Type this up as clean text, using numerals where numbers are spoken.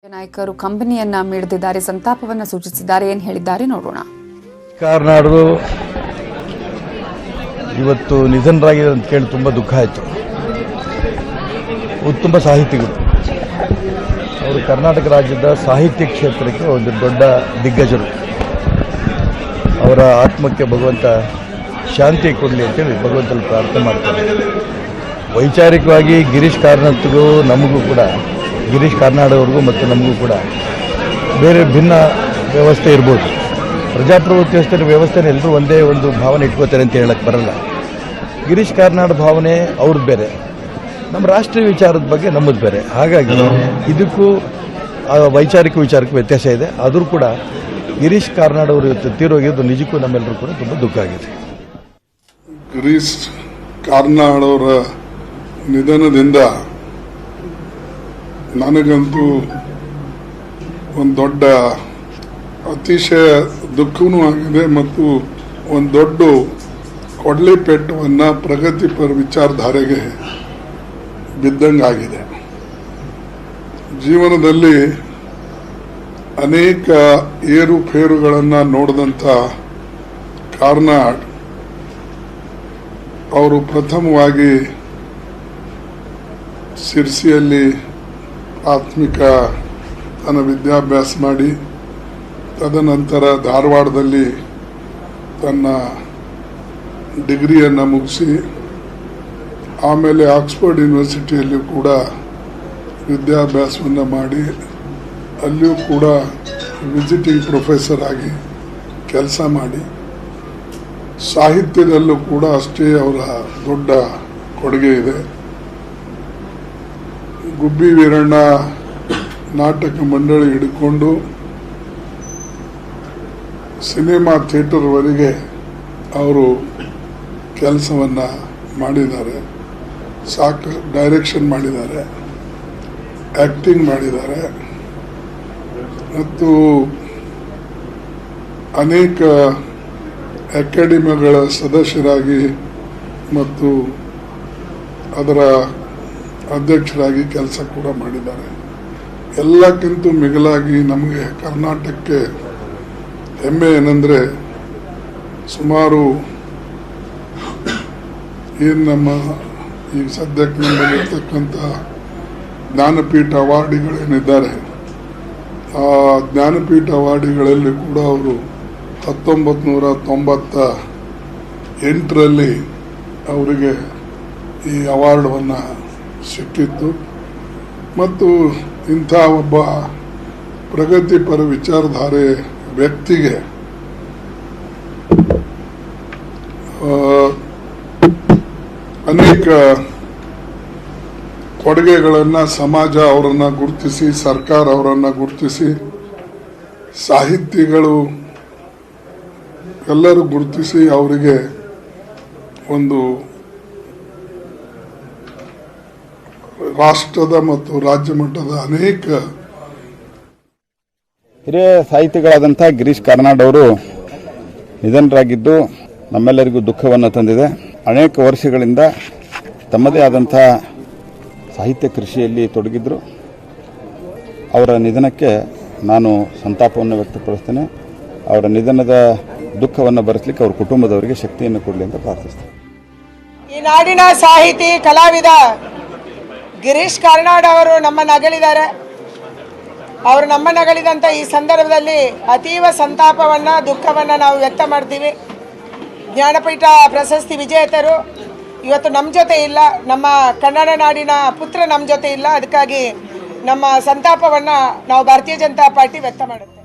ನಾಯಕರು ಕಂಪನಿಯನ್ನ ಮಿಡಿದಿದ್ದಾರೆ, ಸಂತಾಪವನ್ನ ಸೂಚಿಸಿದ್ದಾರೆ. ಏನು ಹೇಳಿದ್ದಾರೆ ನೋಡೋಣ. ಕಾರ್ನಾಡರು ಇವತ್ತು ನಿಧನರಾಗಿದೆ ಅಂತ ಕೇಳಿ ತುಂಬ ದುಃಖ ಆಯಿತು. ಉತ್ತಮ ಸಾಹಿತಿಗಳು, ಅವರು ಕರ್ನಾಟಕ ರಾಜ್ಯದ ಸಾಹಿತ್ಯ ಕ್ಷೇತ್ರಕ್ಕೆ ಒಂದು ದೊಡ್ಡ ದಿಗ್ಗಜರು. ಅವರ ಆತ್ಮಕ್ಕೆ ಭಗವಂತ ಶಾಂತಿ ಕೊಡಲಿ ಅಂತೇಳಿ ಭಗವಂತನಲ್ಲಿ ಪ್ರಾರ್ಥನೆ ಮಾಡ್ತಾರೆ. ವೈಚಾರಿಕವಾಗಿ ಗಿರೀಶ್ ಕಾರ್ನಾಡ್ಗೂ ನಮಗೂ ಕೂಡ, ಗಿರೀಶ್ ಕಾರ್ನಾಡ್ ಮತ್ತು ನಮಗೂ ಕೂಡ ಬೇರೆ ಭಿನ್ನ ವ್ಯವಸ್ಥೆ ಇರ್ಬೋದು. ಪ್ರಜಾಪ್ರಭುತ್ವ ವ್ಯವಸ್ಥೆನ ಎಲ್ಲರೂ ಒಂದೇ ಒಂದು ಭಾವನೆ ಇಟ್ಕೋತಾರೆ ಅಂತ ಹೇಳಕ್ಕೆ ಬರಲ್ಲ. ಗಿರೀಶ್ ಕಾರ್ನಾಡ್ ಭಾವನೆ ಅವ್ರದ್ದು ಬೇರೆ, ನಮ್ಮ ರಾಷ್ಟ್ರೀಯ ವಿಚಾರದ ಬಗ್ಗೆ ನಮ್ಮದು ಬೇರೆ. ಹಾಗಾಗಿ ಇದಕ್ಕೂ ವೈಚಾರಿಕ ವಿಚಾರಕ್ಕೂ ವ್ಯತ್ಯಾಸ ಇದೆ. ಆದರೂ ಕೂಡ ಗಿರೀಶ್ ಕಾರ್ನಾಡ್ ಅವರು ಇವತ್ತು ತೀರೋಗಿದ್ದು ನಿಜಕ್ಕೂ ನಮ್ಮೆಲ್ಲರೂ ಕೂಡ ತುಂಬ ದುಃಖ ಆಗಿದೆ. ಗಿರೀಶ್ ಕಾರ್ನಾಡ್ ಅವರ ನಿಧನದಿಂದ ನನಗಂತೂ ಒಂದು ದೊಡ್ಡ ಅತಿಶಯ ದುಃಖವೂ ಆಗಿದೆ ಮತ್ತು ಒಂದು ದೊಡ್ಡ ಕೊಡ್ಲಿ ಪೆಟ್ಟವನ್ನು ಪ್ರಗತಿಪರ ವಿಚಾರಧಾರೆಗೆ ಬಿದ್ದಂಗಾಗಿದೆ. ಜೀವನದಲ್ಲಿ ಅನೇಕ ಏರುಪೇರುಗಳನ್ನು ನೋಡಿದಂಥ ಕಾರ್ನಾಡ್ ಅವರು ಪ್ರಥಮವಾಗಿ ಸಿರ್ಸಿಯಲ್ಲಿ ಪ್ರಾಥಮಿಕ ತನ್ನ ವಿದ್ಯಾಭ್ಯಾಸ ಮಾಡಿ, ತದನಂತರ ಧಾರವಾಡದಲ್ಲಿ ತನ್ನ ಡಿಗ್ರಿಯನ್ನು ಮುಗಿಸಿ, ಆಮೇಲೆ ಆಕ್ಸ್ಫರ್ಡ್ ಯೂನಿವರ್ಸಿಟಿಯಲ್ಲಿ ಕೂಡ ವಿದ್ಯಾಭ್ಯಾಸವನ್ನು ಮಾಡಿ, ಅಲ್ಲಿಯೂ ಕೂಡ ವಿಸಿಟಿಂಗ್ ಪ್ರೊಫೆಸರ್ ಆಗಿ ಕೆಲಸ ಮಾಡಿ, ಸಾಹಿತ್ಯದಲ್ಲೂ ಕೂಡ ಅಷ್ಟೇ ಅವರ ದೊಡ್ಡ ಕೊಡುಗೆ ಇದೆ. ಗುಬ್ಬಿ ವೀರಣ್ಣ ನಾಟಕ ಮಂಡಳಿ ಹಿಡ್ಕೊಂಡು ಸಿನಿಮಾ ಥಿಯೇಟರ್ವರೆಗೆ ಅವರು ಕೆಲಸವನ್ನು ಮಾಡಿದ್ದಾರೆ. ಸಾಕಷ್ಟು ಡೈರೆಕ್ಷನ್ ಮಾಡಿದ್ದಾರೆ, ಆ್ಯಕ್ಟಿಂಗ್ ಮಾಡಿದ್ದಾರೆ ಮತ್ತು ಅನೇಕ ಅಕಾಡೆಮಿಗಳ ಸದಸ್ಯರಾಗಿ ಮತ್ತು ಅದರ ಅಧ್ಯಕ್ಷರಾಗಿ ಕೆಲಸ ಕೂಡ ಮಾಡಿದ್ದಾರೆ. ಎಲ್ಲಕ್ಕಿಂತ ಮಿಗಿಲಾಗಿ ನಮಗೆ ಕರ್ನಾಟಕಕ್ಕೆ ಹೆಮ್ಮೆ ಏನಂದರೆ, ಸುಮಾರು ಏನು ನಮ್ಮ ಈಗ ಸದ್ಯಕ್ಕೆ ನಮ್ಮಲ್ಲಿರ್ತಕ್ಕಂಥ ಜ್ಞಾನಪೀಠ ಅವಾರ್ಡಿಗಳೇನಿದ್ದಾರೆ, ಆ ಜ್ಞಾನಪೀಠ ಅವಾರ್ಡಿಗಳಲ್ಲಿ ಕೂಡ ಅವರು 1998ರಲ್ಲಿ ಅವರಿಗೆ ಈ ಅವಾರ್ಡನ್ನು ಸಿಕ್ಕಿತ್ತು. ಮತ್ತು ಇಂಥ ಒಬ್ಬ ಪ್ರಗತಿಪರ ವಿಚಾರಧಾರೆ ವ್ಯಕ್ತಿಗೆ ಅನೇಕ ಕೊಡುಗೆಗಳನ್ನು ಸಮಾಜ ಅವರನ್ನು ಗುರುತಿಸಿ, ಸರ್ಕಾರ ಅವರನ್ನು ಗುರುತಿಸಿ, ಸಾಹಿತಿಗಳು ಎಲ್ಲರೂ ಗುರುತಿಸಿ ಅವರಿಗೆ ಒಂದು ರಾಷ್ಟ್ರದ ಮತ್ತು ರಾಜ್ಯ ಮಟ್ಟದ ಅನೇಕ ಹಿರಿಯ ಸಾಹಿತಿಗಳಾದಂಥ ಗಿರೀಶ್ ಕಾರ್ನಾಡ್ ಅವರು ನಿಧನರಾಗಿದ್ದು ನಮ್ಮೆಲ್ಲರಿಗೂ ದುಃಖವನ್ನು ತಂದಿದೆ. ಅನೇಕ ವರ್ಷಗಳಿಂದ ತಮ್ಮದೇ ಆದಂಥ ಸಾಹಿತ್ಯ ಕೃಷಿಯಲ್ಲಿ ತೊಡಗಿದ್ರು. ಅವರ ನಿಧನಕ್ಕೆ ನಾನು ಸಂತಾಪವನ್ನು ವ್ಯಕ್ತಪಡಿಸ್ತೇನೆ. ಅವರ ನಿಧನದ ದುಃಖವನ್ನು ಭರಿಸಲಿಕ್ಕೆ ಅವ್ರ ಕುಟುಂಬದವರಿಗೆ ಶಕ್ತಿಯನ್ನು ಕೊಡಲಿ ಅಂತ ಪ್ರಾರ್ಥಿಸ್ತೇನೆ. ಈ ನಾಡಿನ ಸಾಹಿತಿ ಕಲಾವಿದ ಗಿರೀಶ್ ಕಾರ್ನಾಡ್ ಅವರು ನಮ್ಮನ್ನು ಅಗಲಿದ್ದಾರೆ. ಅವರು ನಮ್ಮನ್ನು ಅಗಲಿದಂಥ ಈ ಸಂದರ್ಭದಲ್ಲಿ ಅತೀವ ಸಂತಾಪವನ್ನು, ದುಃಖವನ್ನು ನಾವು ವ್ಯಕ್ತ ಮಾಡ್ತೀವಿ. ಜ್ಞಾನಪೀಠ ಪ್ರಶಸ್ತಿ ವಿಜೇತರು ಇವತ್ತು ನಮ್ಮ ಜೊತೆ ಇಲ್ಲ, ನಮ್ಮ ಕನ್ನಡ ನಾಡಿನ ಪುತ್ರ ನಮ್ಮ ಜೊತೆ ಇಲ್ಲ. ಅದಕ್ಕಾಗಿ ನಮ್ಮ ಸಂತಾಪವನ್ನು ನಾವು ಭಾರತೀಯ ಜನತಾ ಪಾರ್ಟಿ ವ್ಯಕ್ತ ಮಾಡುತ್ತೆ.